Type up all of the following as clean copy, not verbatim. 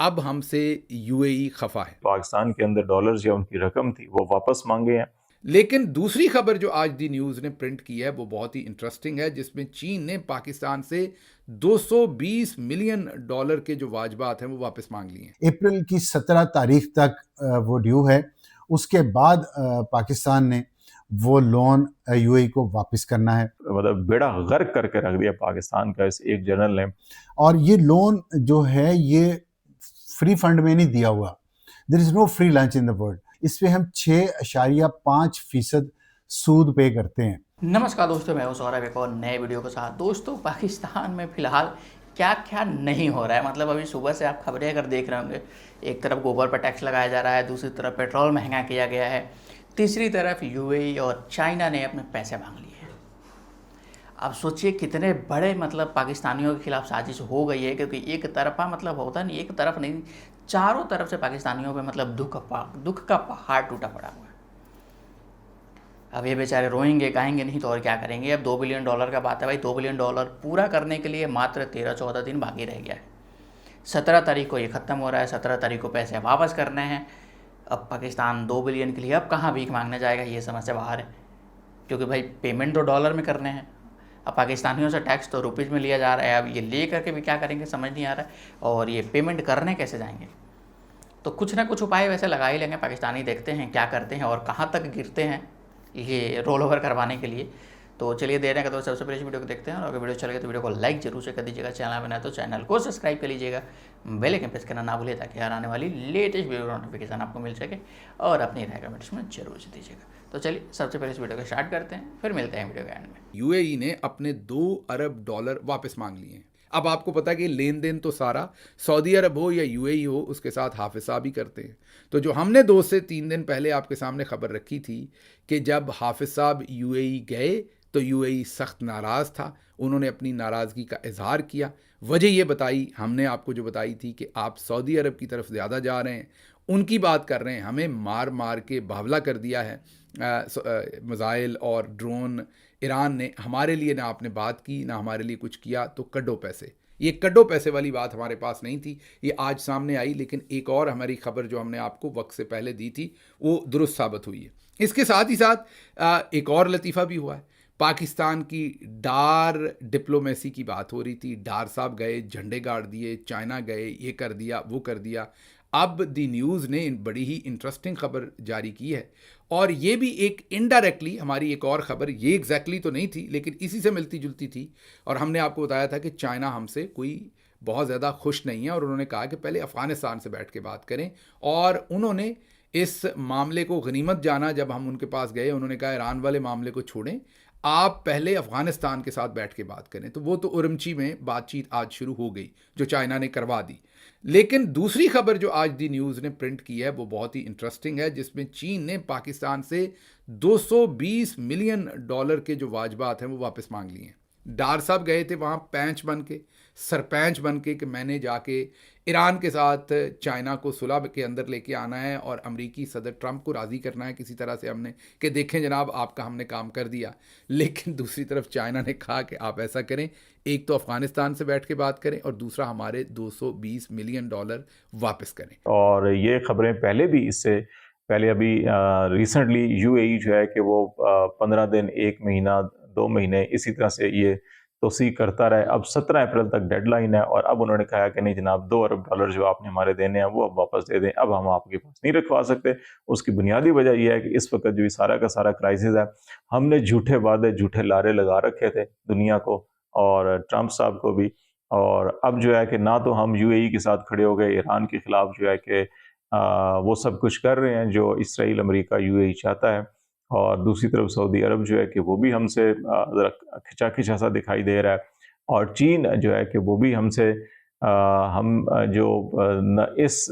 अब हमसे यूएई खफा है। पाकिस्तान के अंदर डॉलर्स या उनकी रकम थी वो वापस मांगे हैं। लेकिन दूसरी खबर जो आज दी न्यूज़ ने प्रिंट की है वो बहुत ही इंटरेस्टिंग है, जिसमें चीन ने पाकिस्तान से 220 मिलियन डॉलर के जो वाजबात हैं वो वापस मांग लिए हैं। अप्रैल की 17 तारीख तक वो ड्यू है। उसके बाद पाकिस्तान ने वो लोन यूएई को वापस करना है। मतलब बेड़ा गर्क करके रख दिया पाकिस्तान का, इस एक जनरल ने। और ये लोन जो है ये फ्री फंड में नहीं दिया हुआ। There is no free lunch in the world. इस पे हम 6.5% सूद पे करते हैं। नमस्कार दोस्तों, मैं हूं सौरभ एक और नए वीडियो के साथ। दोस्तों, पाकिस्तान में फ़िलहाल क्या क्या नहीं हो रहा है, मतलब अभी सुबह से आप खबरें अगर देख रहे होंगे, एक तरफ गोबर पर टैक्स लगाया जा रहा है, दूसरी तरफ पेट्रोल महंगा किया गया है, तीसरी तरफ यूएई और चाइना ने अपने पैसे मांग लिए हैं। अब सोचिए कितने बड़े मतलब पाकिस्तानियों के खिलाफ साजिश हो गई है, क्योंकि एक तरफा मतलब होता नहीं, एक तरफ नहीं, चारों तरफ से पाकिस्तानियों पर मतलब दुख का पहाड़ टूटा पड़ा हुआ है। अब ये बेचारे रोएंगे गाएंगे नहीं तो और क्या करेंगे। अब $2 बिलियन का बात है भाई। $2 बिलियन पूरा करने के लिए मात्र 13-14 दिन बाकी रह गया है। 17 तारीख को ये ख़त्म हो रहा है, 17 तारीख को पैसे वापस करने हैं। अब पाकिस्तान 2 बिलियन के लिए अब कहाँ भीख मांगने जाएगा, ये समझ से बाहर है, क्योंकि भाई पेमेंट तो डॉलर में करने हैं। अब पाकिस्तानियों से टैक्स तो रुपीज़ में लिया जा रहा है। अब ये ले करके भी क्या करेंगे समझ नहीं आ रहा है, और ये पेमेंट करने कैसे जाएंगे। तो कुछ ना कुछ उपाय वैसे लगा ही लेंगे पाकिस्तानी, देखते हैं क्या करते हैं और कहाँ तक गिरते हैं ये रोल ओवर करवाने के लिए। तो चलिए देर नहीं करते हुए सबसे पहले इस वीडियो को देखते हैं, और अगर वीडियो अच्छा लगे तो वीडियो को लाइक जरूर से कर दीजिएगा। चैनल बनाए तो चैनल को सब्सक्राइब कर लीजिएगा, बेल आइकन प्रेस करना ना भूलिए, ताकि हर आने वाली लेटेस्ट वीडियो नोटिफिकेशन आपको मिल सके, और अपनी राय कमेंट्स में जरूर से दीजिएगा। तो चलिए सबसे पहले इस वीडियो को स्टार्ट करते हैं, फिर मिलते हैं वीडियो के एंड में। यूएई ने अपने $2 अरब वापस मांग लिए हैं। अब आपको पता है कि लेन देन तो सारा सऊदी अरब हो या यूएई हो, उसके साथ हाफिज साहब ही करते हैं। तो जो हमने 2 से 3 दिन पहले आपके सामने खबर रखी थी कि जब हाफिज साहब यूएई गए तो यूएई सख्त नाराज़ था, उन्होंने अपनी नाराज़गी का इजहार किया। वजह ये बताई, हमने आपको जो बताई थी कि आप सऊदी अरब की तरफ ज़्यादा जा रहे हैं, उनकी बात कर रहे हैं, हमें मार मार के बावला कर दिया है मिसाइल और ड्रोन। ईरान ने हमारे लिए ना आपने बात की ना हमारे लिए कुछ किया, तो कड्डो पैसे। ये कड्डो पैसे वाली बात हमारे पास नहीं थी, ये आज सामने आई। लेकिन एक और हमारी खबर जो हमने आपको वक्त से पहले दी थी वो दुरुस्त साबित हुई है। इसके साथ ही साथ एक और लतीफ़ा भी हुआ है। पाकिस्तान की डार डिप्लोमेसी की बात हो रही थी, डार साहब गए, झंडे गाड़ दिए, चाइना गए, ये कर दिया वो कर दिया। अब दी न्यूज़ ने बड़ी ही इंटरेस्टिंग खबर जारी की है, और ये भी एक इनडायरेक्टली हमारी एक और ख़बर, ये एग्जैक्टली तो नहीं थी लेकिन इसी से मिलती जुलती थी। और हमने आपको बताया था कि चाइना हमसे कोई बहुत ज़्यादा खुश नहीं है, और उन्होंने कहा कि पहले अफ़गानिस्तान से बैठ के बात करें। और उन्होंने इस मामले को गनीमत जाना। जब हम उनके पास गए, उन्होंने कहा ईरान वाले मामले को छोड़ें, आप पहले अफ़गानिस्तान के साथ बैठ के बात करें। तो वो तो उरमची में बातचीत आज शुरू हो गई, जो चाइना ने करवा दी। लेकिन दूसरी खबर जो आज दी न्यूज़ ने प्रिंट की है वो बहुत ही इंटरेस्टिंग है, जिसमें चीन ने पाकिस्तान से 220 मिलियन डॉलर के जो वाजबात हैं वो वापस मांग लिए हैं। डार साहब गए थे वहाँ पैंच बन के, सरपंच बन के, कि मैंने जाके ईरान के साथ चाइना को सुलह के अंदर लेके आना है और अमेरिकी सदर ट्रंप को राज़ी करना है किसी तरह से हमने, कि देखें जनाब आपका हमने काम कर दिया। लेकिन दूसरी तरफ चाइना ने कहा कि आप ऐसा करें, एक तो अफ़गानिस्तान से बैठ के बात करें और दूसरा हमारे 220 मिलियन डॉलर वापस करें। और ये खबरें पहले भी, इससे पहले अभी रिसेंटली यूएई जो है कि वो 15 दिन, 1 महीना, 2 महीने इसी तरह से ये तोसी करता रहे। अब 17 अप्रैल तक डेडलाइन है, और अब उन्होंने कहा कि नहीं जनाब, $2 अरब जो आपने हमारे देने हैं वो अब वापस दे दें, अब हम आपके पास नहीं रखवा सकते। उसकी बुनियादी वजह यह है कि इस वक्त जो सारा का सारा क्राइसिस है, हमने झूठे वादे, झूठे लारे लगा रखे थे दुनिया को और ट्रंप साहब को भी। और अब जो है कि ना तो हम यूएई के साथ खड़े हो गए, ईरान के खिलाफ जो है कि वो सब कुछ कर रहे हैं जो इसराइल, अमेरिका, यूएई चाहता है, और दूसरी तरफ सऊदी अरब जो है कि वो भी हमसे ज़रा खिंचा खिंचा सा दिखाई दे रहा है, और चीन जो है कि वो भी हमसे हम जो न इस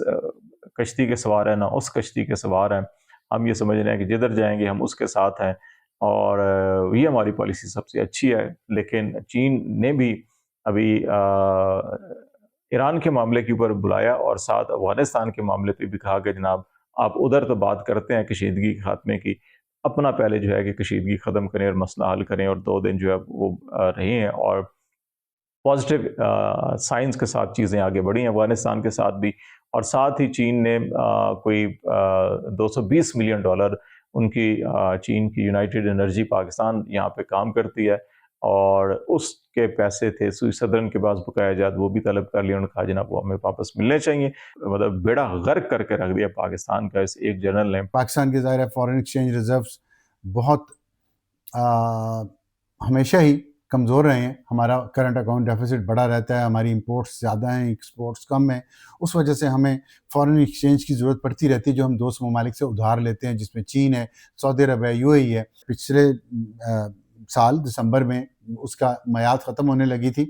कश्ती के सवार हैं ना उस कश्ती के सवार हैं। हम ये समझ रहे हैं कि जिधर जाएंगे हम उसके साथ हैं, और ये हमारी पॉलिसी सबसे अच्छी है। लेकिन चीन ने भी अभी ईरान के मामले के ऊपर बुलाया, और साथ अफगानिस्तान के मामले पे भी कहा कि जनाब आप उधर तो बात करते हैं कशीदगी के खात्मे की, अपना पहले जो है कि कशीदगी ख़त्म करें और मसला हल करें। और 2 दिन जो है वो रहे हैं, और पॉजिटिव साइंस के साथ चीज़ें आगे बढ़ी हैं। अफगानिस्तान के साथ भी और साथ ही चीन ने कोई $220 मिलियन उनकी चीन की यूनाइटेड एनर्जी पाकिस्तान यहाँ पे काम करती है, और उसके पैसे थे सदन के पास बकाया जात, वो भी तलब कर लिया। उन्होंने कहा जनाब वो हमें वापस मिलने चाहिए। मतलब बेड़ा गर्क करके रख दिया पाकिस्तान का इस एक जनरल ने। पाकिस्तान के ज़ाहिर है फॉरेन एक्सचेंज रिजर्व्स बहुत हमेशा ही कमज़ोर रहे हैं। हमारा करंट अकाउंट डेफिसिट बढ़ा रहता है, हमारी इंपोर्ट्स ज़्यादा हैं, एक्सपोर्ट्स कम हैं। उस वजह से हमें फॉरेन एक्सचेंज की ज़रूरत पड़ती रहती है, जो हम दोस्त ममालिक से उधार लेते हैं, जिसमें चीन है, सऊदी अरब है, यूएई है। पिछले साल दिसंबर में उसका मयाद ख़त्म होने लगी थी,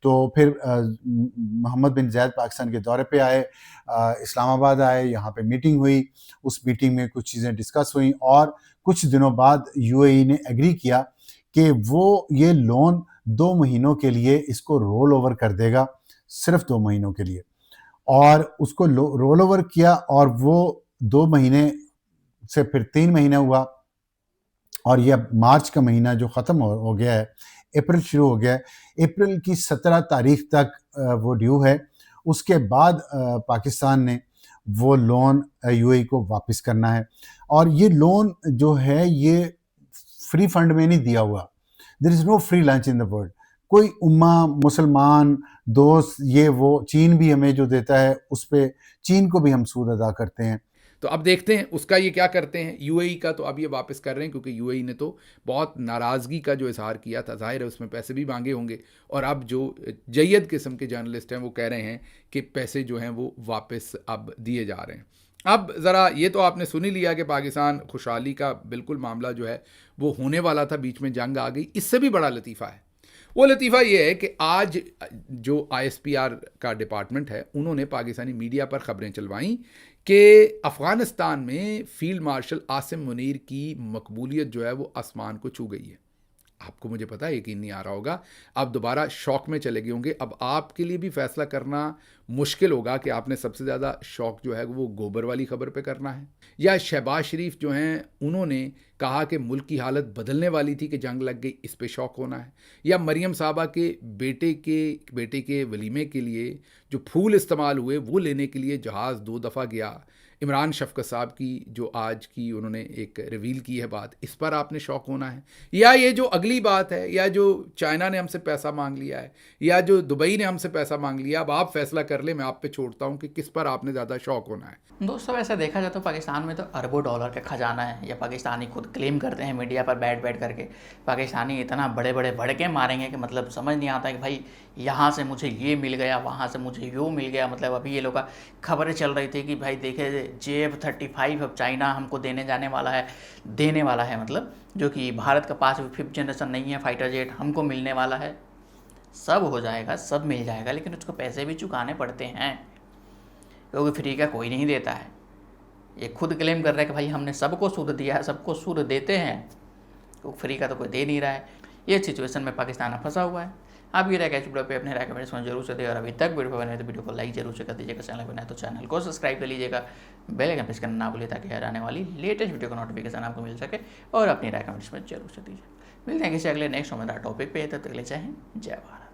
तो फिर मोहम्मद बिन ज़ायद पाकिस्तान के दौरे पे आए, इस्लामाबाद आए, यहाँ पे मीटिंग हुई। उस मीटिंग में कुछ चीज़ें डिस्कस हुई और कुछ दिनों बाद यूएई ने एग्री किया कि वो ये लोन 2 महीनों के लिए इसको रोल ओवर कर देगा, सिर्फ 2 महीनों के लिए। और उसको रोल ओवर किया और वो 2 महीने से फिर 3 महीने हुआ, और ये अब मार्च का महीना जो ख़त्म हो गया है, अप्रैल शुरू हो गया है। अप्रैल की 17 तारीख तक वो ड्यू है। उसके बाद पाकिस्तान ने वो लोन यूएई को वापस करना है। और ये लोन जो है ये फ्री फंड में नहीं दिया हुआ। There is no free lunch in the world. कोई उम्मा, मुसलमान, दोस्त, ये वो, चीन भी हमें जो देता है उस पे चीन को भी हम सूद अदा करते हैं। तो अब देखते हैं उसका ये क्या करते हैं। यूएई का तो अब ये वापस कर रहे हैं, क्योंकि यूएई ने तो बहुत नाराज़गी का जो इजहार किया था, जाहिर है उसमें पैसे भी मांगे होंगे। और अब जो जय्यद किस्म के जर्नलिस्ट हैं वो कह रहे हैं कि पैसे जो हैं वो वापस अब दिए जा रहे हैं। अब ज़रा ये तो आपने सुन ही लिया कि पाकिस्तान खुशहाली का बिल्कुल मामला जो है वो होने वाला था, बीच में जंग आ गई। इससे भी बड़ा लतीफ़ा है, वो लतीफ़ा ये है कि आज जो आईएसपीआर का डिपार्टमेंट है उन्होंने पाकिस्तानी मीडिया पर ख़बरें चलवाईं कि अफ़गानिस्तान में फ़ील्ड मार्शल आसिम मुनीर की मकबूलियत जो है वो आसमान को छू गई है। आपको मुझे पता है यकीन नहीं आ रहा होगा, आप दोबारा शौक में चले गए होंगे। अब आपके लिए भी फ़ैसला करना मुश्किल होगा कि आपने सबसे ज़्यादा शौक जो है वो गोबर वाली ख़बर पे करना है, या शहबाज शरीफ जो हैं उन्होंने कहा कि मुल्क की हालत बदलने वाली थी कि जंग लग गई, इस पे शौक होना है, या मरियम साहबा के बेटे के वलीमे के लिए जो फूल इस्तेमाल हुए वो लेने के लिए जहाज़ 2 दफ़ा गया। इमरान शफ़क़त साहब की जो आज की उन्होंने एक रिवील की है बात, इस पर आपने शौक होना है, या ये जो अगली बात है, या जो चाइना ने हमसे पैसा मांग लिया है, या जो दुबई ने हमसे पैसा मांग लिया। अब आप फैसला कर ले, मैं आप पे छोड़ता हूँ कि किस पर आपने ज़्यादा शौक होना है। दोस्तों वैसे देखा जाए तो पाकिस्तान में तो अरबों डॉलर का खजाना है, या पाकिस्तानी खुद क्लेम करते हैं मीडिया पर बैठ करके। पाकिस्तानी इतना बड़े बड़े भड़के मारेंगे कि मतलब समझ नहीं आता कि भाई यहाँ से मुझे ये मिल गया, वहाँ से मुझे यो मिल गया। मतलब अभी ये लोग का खबरें चल रही थी कि भाई देखे JF-35 अब चाइना हमको देने वाला है, मतलब जो कि भारत का पास 5th जनरेशन नहीं है फाइटर जेट, हमको मिलने वाला है। सब हो जाएगा, सब मिल जाएगा, लेकिन उसको पैसे भी चुकाने पड़ते हैं, क्योंकि फ्री का कोई नहीं देता है। ये खुद क्लेम कर रहा है कि भाई हमने सबको सूद दिया है, सबको सूद देते हैं, तो फ्री का तो कोई दे नहीं रहा है। ये सिचुएशन में पाकिस्तान फंसा हुआ है। आप ये राय कैच वीडियो पे अपने राय कमेंट्स में जरूर से दें, और अभी तक वीडियो बने तो वीडियो को लाइक जरूर से कर दीजिएगा। चैनल पर नए तो चैनल को सब्सक्राइब कर लीजिएगा, बेल आइकन प्रेस करना ना भूलिए ताकि हर आने वाली लेटेस्ट वीडियो का नोटिफिकेशन आपको मिल सके, और अपनी राय कमेंट्स में जरूर से दीजिए। मिलते हैं किसी अगले नेक्स्ट टॉपिक पे, तब तक के लिए जय हिंद, जय भारत।